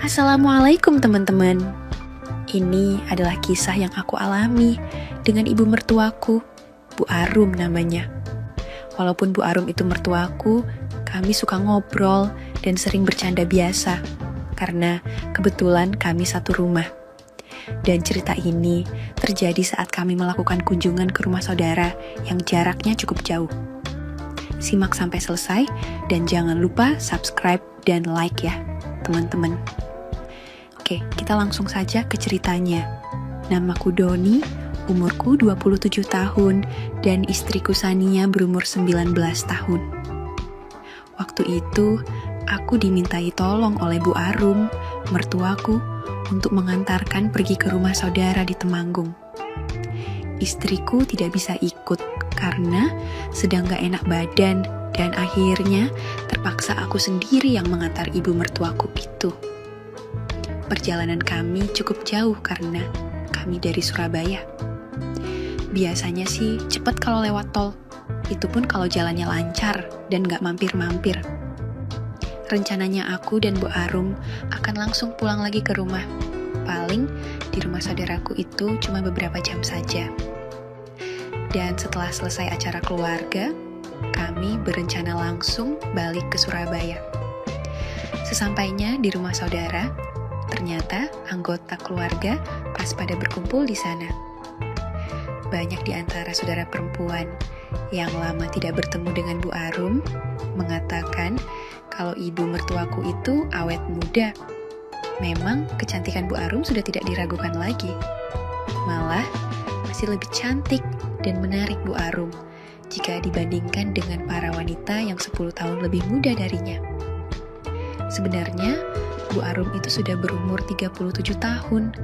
Assalamualaikum teman-teman. Ini adalah kisah yang aku alami dengan ibu mertuaku, Bu Arum namanya. Walaupun Bu Arum itu mertuaku, kami suka ngobrol dan sering bercanda biasa, karena kebetulan kami satu rumah. Dan cerita ini terjadi saat kami melakukan kunjungan ke rumah saudara yang jaraknya cukup jauh. Simak sampai selesai dan jangan lupa subscribe dan like ya, teman-teman. Oke, kita langsung saja ke ceritanya. Namaku Doni, umurku 27 tahun, dan istriku Sania berumur 19 tahun. Waktu itu, aku dimintai tolong oleh Bu Arum, mertuaku, untuk mengantarkan pergi ke rumah saudara di Temanggung. Istriku tidak bisa ikut karena sedang gak enak badan, dan akhirnya terpaksa aku sendiri yang mengantar ibu mertuaku itu. Perjalanan kami cukup jauh karena kami dari Surabaya. Biasanya sih cepat kalau lewat tol, itu pun kalau jalannya lancar dan gak mampir-mampir. Rencananya aku dan Bu Arum akan langsung pulang lagi ke rumah. Paling di rumah saudaraku itu cuma beberapa jam saja. Dan setelah selesai acara keluarga, kami berencana langsung balik ke Surabaya. Sesampainya di rumah saudara, ternyata anggota keluarga pas pada berkumpul di sana. Banyak di antara saudara perempuan yang lama tidak bertemu dengan Bu Arum mengatakan kalau ibu mertuaku itu awet muda. Memang kecantikan Bu Arum sudah tidak diragukan lagi. Malah masih lebih cantik dan menarik Bu Arum jika dibandingkan dengan para wanita yang 10 tahun lebih muda darinya. Sebenarnya Bu Arum itu sudah berumur 37 tahun,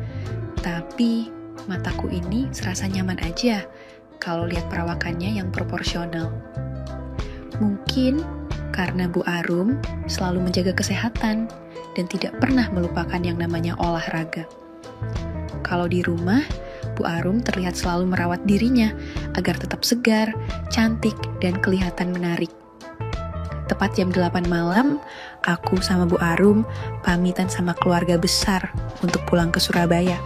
tapi mataku ini serasa nyaman aja kalau lihat perawakannya yang proporsional. Mungkin karena Bu Arum selalu menjaga kesehatan dan tidak pernah melupakan yang namanya olahraga. Kalau di rumah, Bu Arum terlihat selalu merawat dirinya agar tetap segar, cantik, dan kelihatan menarik. Tepat jam 8 malam, aku sama Bu Arum pamitan sama keluarga besar untuk pulang ke Surabaya.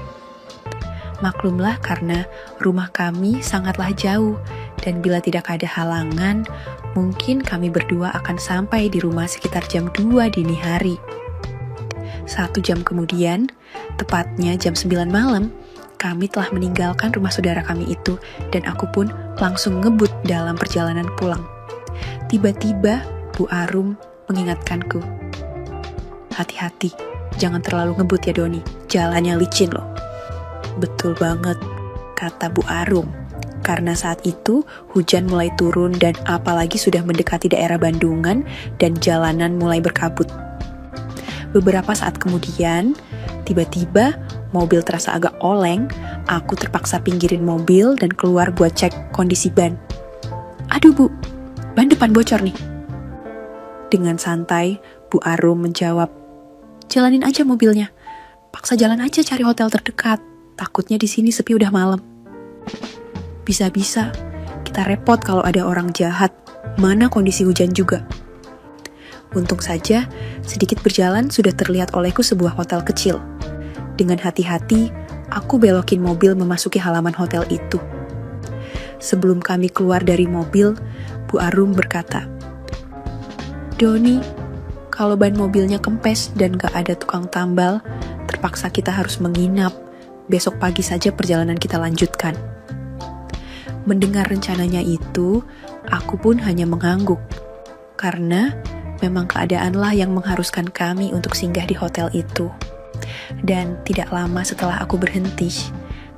Maklumlah karena rumah kami sangatlah jauh dan bila tidak ada halangan, mungkin kami berdua akan sampai di rumah sekitar jam 2 dini hari. 1 jam kemudian, tepatnya jam 9 malam, kami telah meninggalkan rumah saudara kami itu dan aku pun langsung ngebut dalam perjalanan pulang. Tiba-tiba Bu Arum mengingatkanku, hati-hati, jangan terlalu ngebut ya Doni, jalannya licin loh. Betul banget, kata Bu Arum, karena saat itu hujan mulai turun dan apalagi sudah mendekati daerah Bandungan dan jalanan mulai berkabut. Beberapa saat kemudian, tiba-tiba mobil terasa agak oleng, aku terpaksa pinggirin mobil dan keluar buat cek kondisi ban. Aduh Bu, ban depan bocor nih. Dengan santai, Bu Arum menjawab, jalanin aja mobilnya. Paksa jalan aja cari hotel terdekat. Takutnya di sini sepi udah malam. Bisa-bisa kita repot kalau ada orang jahat. Mana kondisi hujan juga. Untung saja, sedikit berjalan sudah terlihat olehku sebuah hotel kecil. Dengan hati-hati, aku belokin mobil memasuki halaman hotel itu. Sebelum kami keluar dari mobil, Bu Arum berkata, Doni, kalau ban mobilnya kempes dan gak ada tukang tambal, terpaksa kita harus menginap. Besok pagi saja perjalanan kita lanjutkan. Mendengar rencananya itu, aku pun hanya mengangguk. Karena memang keadaanlah yang mengharuskan kami untuk singgah di hotel itu. Dan tidak lama setelah aku berhenti,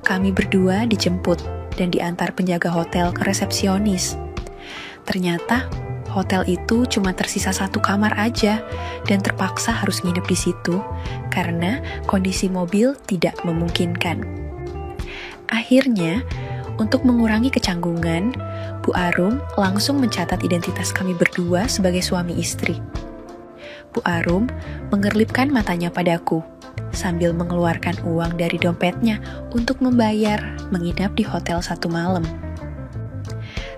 kami berdua dijemput dan diantar penjaga hotel ke resepsionis. Ternyata hotel itu cuma tersisa 1 kamar aja dan terpaksa harus nginep di situ karena kondisi mobil tidak memungkinkan. Akhirnya, untuk mengurangi kecanggungan, Bu Arum langsung mencatat identitas kami berdua sebagai suami istri. Bu Arum mengerlipkan matanya padaku sambil mengeluarkan uang dari dompetnya untuk membayar menginap di hotel 1 malam.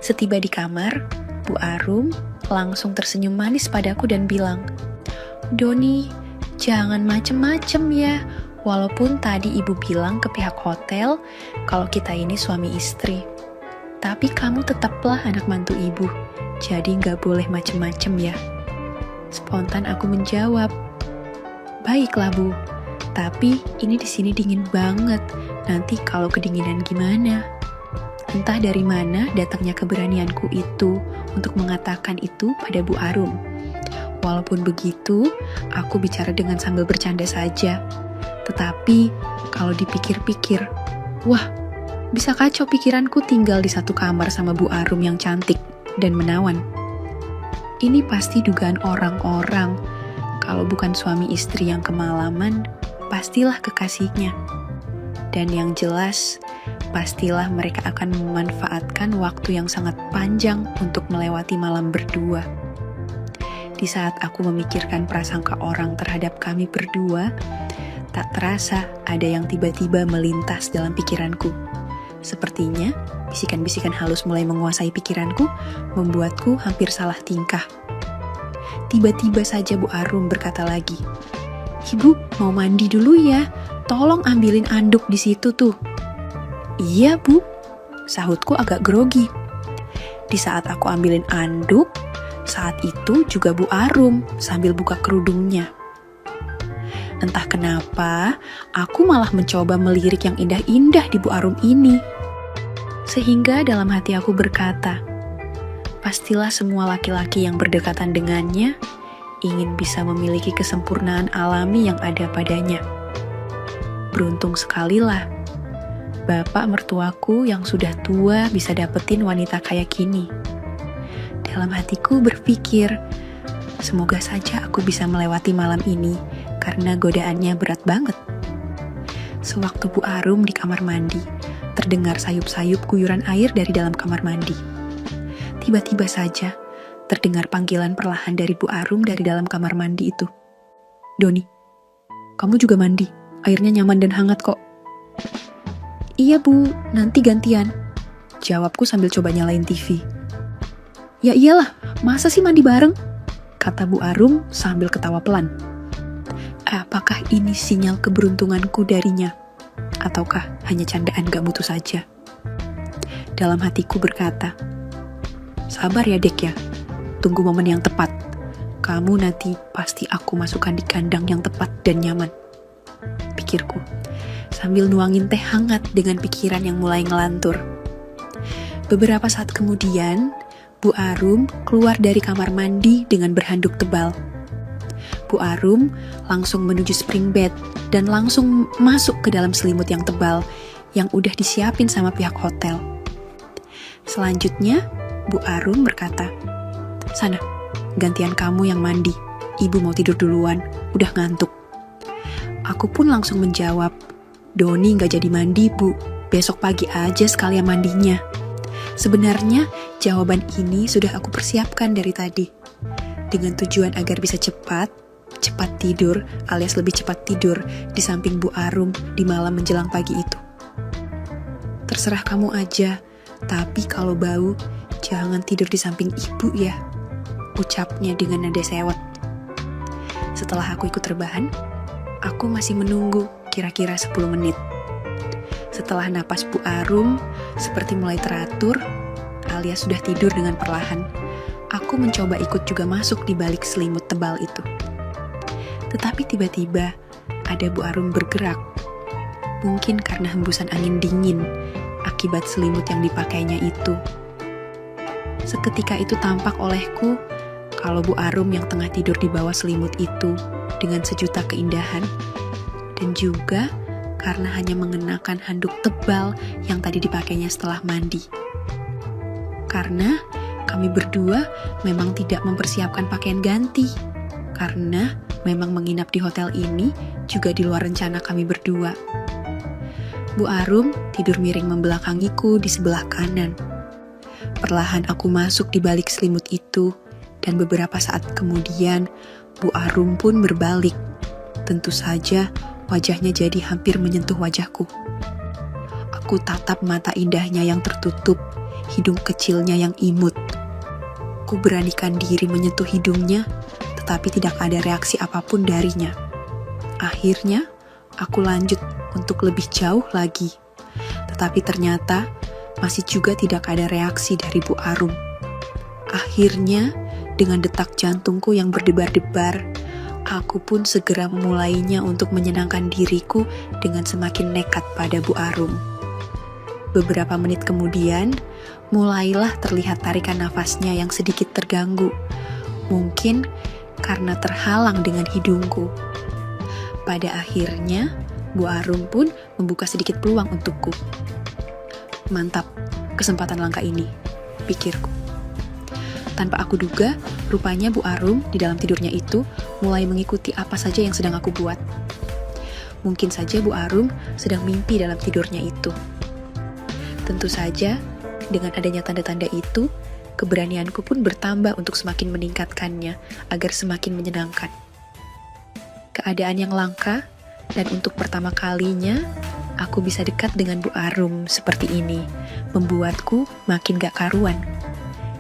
Setiba di kamar, Bu Arum langsung tersenyum manis padaku dan bilang, "Doni, jangan macem-macem ya. Walaupun tadi ibu bilang ke pihak hotel kalau kita ini suami istri. Tapi kamu tetaplah anak mantu ibu, jadi nggak boleh macem-macem ya." Spontan aku menjawab, "Baiklah Bu, tapi ini di sini dingin banget. Nanti kalau kedinginan gimana?" Entah dari mana datangnya keberanianku itu untuk mengatakan itu pada Bu Arum. Walaupun begitu, aku bicara dengan sambil bercanda saja. Tetapi kalau dipikir-pikir, wah, bisa kacau pikiranku tinggal di satu kamar sama Bu Arum yang cantik dan menawan. Ini pasti dugaan orang-orang. Kalau bukan suami istri yang kemalaman, pastilah kekasihnya. Dan yang jelas, pastilah mereka akan memanfaatkan waktu yang sangat panjang untuk melewati malam berdua. Di saat aku memikirkan prasangka orang terhadap kami berdua, tak terasa ada yang tiba-tiba melintas dalam pikiranku. Sepertinya, bisikan-bisikan halus mulai menguasai pikiranku, membuatku hampir salah tingkah. Tiba-tiba saja Bu Arum berkata lagi, "Ibu, mau mandi dulu ya? Tolong ambilin anduk di situ tuh." "Iya Bu," sahutku agak grogi. Di saat aku ambilin anduk, saat itu juga Bu Arum sambil buka kerudungnya. Entah kenapa, aku malah mencoba melirik yang indah-indah di Bu Arum ini. Sehingga dalam hati aku berkata, pastilah semua laki-laki yang berdekatan dengannya ingin bisa memiliki kesempurnaan alami yang ada padanya. Beruntung sekali lah, bapak mertuaku yang sudah tua bisa dapetin wanita kayak gini. Dalam hatiku berpikir, semoga saja aku bisa melewati malam ini karena godaannya berat banget. Sewaktu Bu Arum di kamar mandi, terdengar sayup-sayup guyuran air dari dalam kamar mandi. Tiba-tiba saja, terdengar panggilan perlahan dari Bu Arum dari dalam kamar mandi itu. "Doni, kamu juga mandi? Airnya nyaman dan hangat kok." "Iya Bu, nanti gantian," jawabku sambil coba nyalain TV. "Ya iyalah, masa sih mandi bareng?" kata Bu Arum sambil ketawa pelan. Apakah ini sinyal keberuntunganku darinya? Ataukah hanya candaan gak mutu saja? Dalam hatiku berkata, sabar ya Dek ya, tunggu momen yang tepat. Kamu nanti pasti aku masukkan di kandang yang tepat dan nyaman, pikirku, sambil nuangin teh hangat dengan pikiran yang mulai ngelantur. Beberapa saat kemudian, Bu Arum keluar dari kamar mandi dengan berhanduk tebal. Bu Arum langsung menuju spring bed dan langsung masuk ke dalam selimut yang tebal yang udah disiapin sama pihak hotel. Selanjutnya, Bu Arum berkata, "Sana, gantian kamu yang mandi. Ibu mau tidur duluan, udah ngantuk." Aku pun langsung menjawab, "Doni gak jadi mandi Bu, besok pagi aja sekalian mandinya." Sebenarnya, jawaban ini sudah aku persiapkan dari tadi. Dengan tujuan agar bisa cepat tidur alias lebih cepat tidur di samping Bu Arum di malam menjelang pagi itu. "Terserah kamu aja, tapi kalau bau, jangan tidur di samping ibu ya," ucapnya dengan nada sewot. Setelah aku ikut rebahan, aku masih menunggu kira-kira 10 menit. Setelah napas Bu Arum seperti mulai teratur alias sudah tidur dengan perlahan, aku mencoba ikut juga masuk di balik selimut tebal itu. Tetapi tiba-tiba ada Bu Arum bergerak. Mungkin karena hembusan angin dingin akibat selimut yang dipakainya itu. Seketika itu tampak olehku kalau Bu Arum yang tengah tidur di bawah selimut itu dengan sejuta keindahan. Dan juga karena hanya mengenakan handuk tebal yang tadi dipakainya setelah mandi. Karena kami berdua memang tidak mempersiapkan pakaian ganti. Karena memang menginap di hotel ini juga di luar rencana kami berdua. Bu Arum tidur miring membelakangiku di sebelah kanan. Perlahan aku masuk di balik selimut itu, dan beberapa saat kemudian Bu Arum pun berbalik. Tentu saja wajahnya jadi hampir menyentuh wajahku. Aku tatap mata indahnya yang tertutup, hidung kecilnya yang imut. Ku beranikan diri menyentuh hidungnya, tetapi tidak ada reaksi apapun darinya. Akhirnya, aku lanjut untuk lebih jauh lagi. Tetapi ternyata, masih juga tidak ada reaksi dari Bu Arum. Akhirnya, dengan detak jantungku yang berdebar-debar, aku pun segera memulainya untuk menyenangkan diriku dengan semakin nekat pada Bu Arum. Beberapa menit kemudian, mulailah terlihat tarikan nafasnya yang sedikit terganggu. Mungkin karena terhalang dengan hidungku. Pada akhirnya, Bu Arum pun membuka sedikit peluang untukku. Mantap, kesempatan langka ini, pikirku. Tanpa aku duga, rupanya Bu Arum di dalam tidurnya itu mulai mengikuti apa saja yang sedang aku buat. Mungkin saja Bu Arum sedang mimpi dalam tidurnya itu. Tentu saja, dengan adanya tanda-tanda itu, keberanianku pun bertambah untuk semakin meningkatkannya agar semakin menyenangkan. Keadaan yang langka, dan untuk pertama kalinya, aku bisa dekat dengan Bu Arum seperti ini, membuatku makin gak karuan.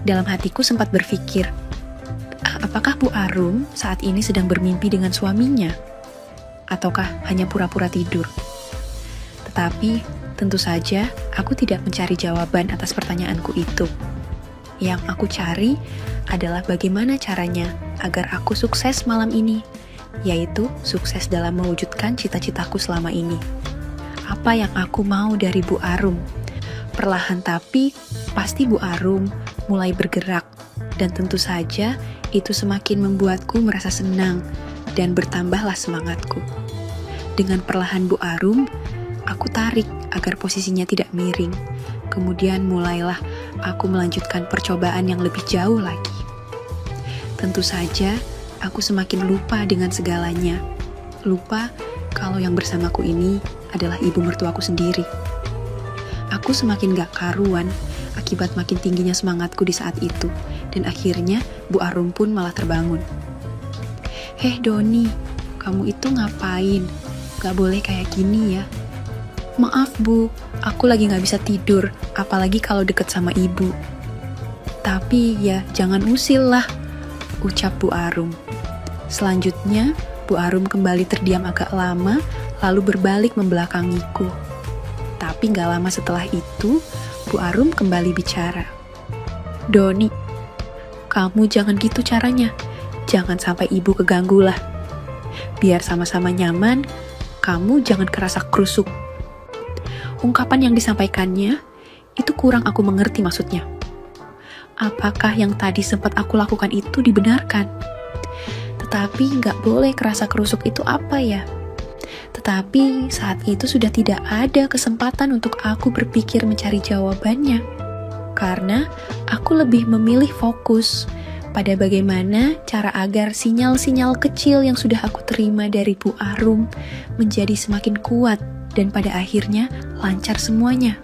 Dalam hatiku sempat berpikir, apakah Bu Arum saat ini sedang bermimpi dengan suaminya? Ataukah hanya pura-pura tidur? Tetapi, tentu saja aku tidak mencari jawaban atas pertanyaanku itu. Yang aku cari adalah bagaimana caranya agar aku sukses malam ini, yaitu sukses dalam mewujudkan cita-citaku selama ini. Apa yang aku mau dari Bu Arum? Perlahan tapi pasti Bu Arum mulai bergerak, dan tentu saja itu semakin membuatku merasa senang dan bertambahlah semangatku. Dengan perlahan Bu Arum, aku tarik agar posisinya tidak miring. Kemudian mulailah aku melanjutkan percobaan yang lebih jauh lagi. Tentu saja, aku semakin lupa dengan segalanya. Lupa kalau yang bersamaku ini adalah ibu mertuaku sendiri. Aku semakin gak karuan akibat makin tingginya semangatku di saat itu. Dan akhirnya Bu Arum pun malah terbangun. "Heh Doni, kamu itu ngapain? Gak boleh kayak gini ya." "Maaf Bu, aku lagi gak bisa tidur, apalagi kalau deket sama ibu." "Tapi ya jangan usil lah," ucap Bu Arum. Selanjutnya, Bu Arum kembali terdiam agak lama, lalu berbalik membelakangiku. Tapi gak lama setelah itu, Bu Arum kembali bicara. "Doni, kamu jangan gitu caranya. Jangan sampai ibu keganggu lah. Biar sama-sama nyaman, kamu jangan kerasa krusuk." Ungkapan yang disampaikannya, itu kurang aku mengerti maksudnya. Apakah yang tadi sempat aku lakukan itu dibenarkan? Tetapi nggak boleh kerasa kerusuk itu apa ya? Tetapi saat itu sudah tidak ada kesempatan untuk aku berpikir mencari jawabannya. Karena aku lebih memilih fokus pada bagaimana cara agar sinyal-sinyal kecil yang sudah aku terima dari Bu Arum menjadi semakin kuat dan pada akhirnya lancar semuanya.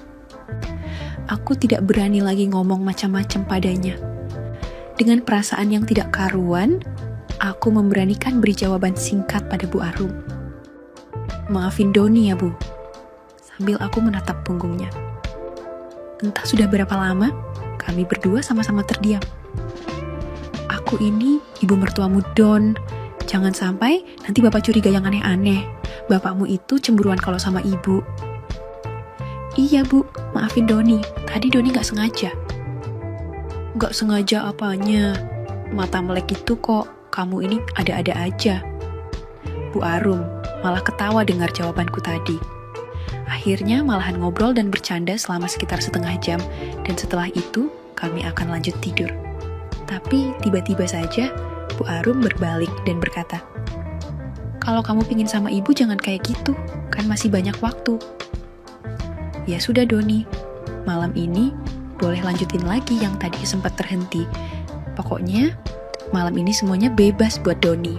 Aku tidak berani lagi ngomong macam-macam padanya. Dengan perasaan yang tidak karuan, aku memberanikan beri jawaban singkat pada Bu Arum. "Maafin Doni ya Bu," sambil aku menatap punggungnya. Entah sudah berapa lama, kami berdua sama-sama terdiam. "Aku ini ibu mertuamu Don. Jangan sampai nanti bapak curiga yang aneh-aneh. Bapakmu itu cemburuan kalau sama ibu." "Iya Bu, maafin Doni. Tadi Doni gak sengaja." "Gak sengaja apanya? Mata melek itu kok, kamu ini ada-ada aja." Bu Arum malah ketawa dengar jawabanku tadi. Akhirnya malahan ngobrol dan bercanda selama sekitar setengah jam, dan setelah itu kami akan lanjut tidur. Tapi tiba-tiba saja Bu Arum berbalik dan berkata, "Kalau kamu pingin sama ibu jangan kayak gitu, kan masih banyak waktu." "Ya sudah Doni, malam ini boleh lanjutin lagi yang tadi sempat terhenti. Pokoknya malam ini semuanya bebas buat Doni."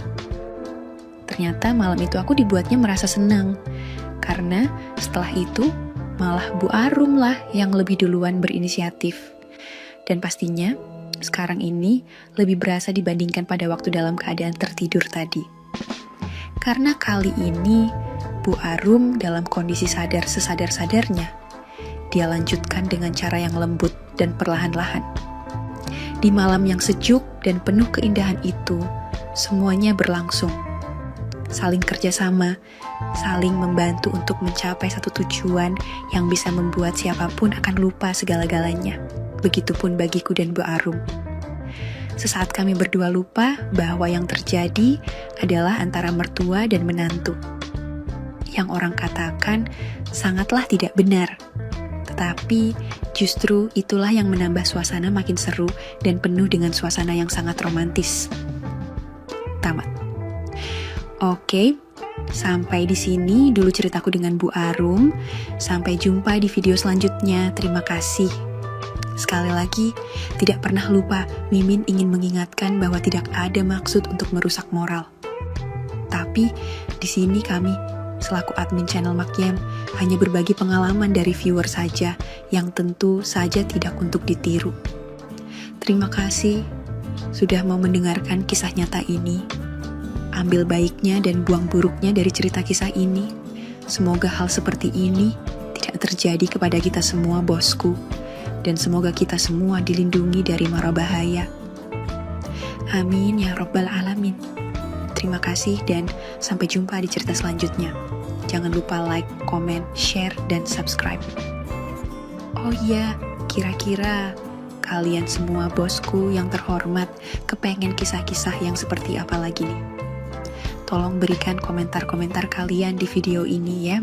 Ternyata malam itu aku dibuatnya merasa senang, karena setelah itu malah Bu Arum lah yang lebih duluan berinisiatif. Dan pastinya sekarang ini lebih berasa dibandingkan pada waktu dalam keadaan tertidur tadi. Karena kali ini Bu Arum dalam kondisi sadar sesadar-sadarnya. dia lanjutkan dengan cara yang lembut dan perlahan-lahan. Di malam yang sejuk dan penuh keindahan itu, semuanya berlangsung. Saling kerjasama, saling membantu untuk mencapai satu tujuan yang bisa membuat siapapun akan lupa segala-galanya. Begitupun bagiku dan Bu Arum. Sesaat kami berdua lupa bahwa yang terjadi adalah antara mertua dan menantu. Yang orang katakan sangatlah tidak benar. Tetapi justru itulah yang menambah suasana makin seru dan penuh dengan suasana yang sangat romantis. Tamat. Oke, sampai di sini dulu ceritaku dengan Bu Arum. Sampai jumpa di video selanjutnya. Terima kasih. Sekali lagi, tidak pernah lupa Mimin ingin mengingatkan bahwa tidak ada maksud untuk merusak moral. Tapi di sini kami selaku admin channel Makyam hanya berbagi pengalaman dari viewer saja yang tentu saja tidak untuk ditiru. Terima kasih sudah mau mendengarkan kisah nyata ini. Ambil baiknya dan buang buruknya dari cerita kisah ini. Semoga hal seperti ini tidak terjadi kepada kita semua, bosku. Dan semoga kita semua dilindungi dari mara bahaya. Amin ya Rabbal Alamin. Terima kasih dan sampai jumpa di cerita selanjutnya. Jangan lupa like, komen, share, dan subscribe. Oh iya, kira-kira kalian semua bosku yang terhormat kepengen kisah-kisah yang seperti apa lagi nih? Tolong berikan komentar-komentar kalian di video ini ya.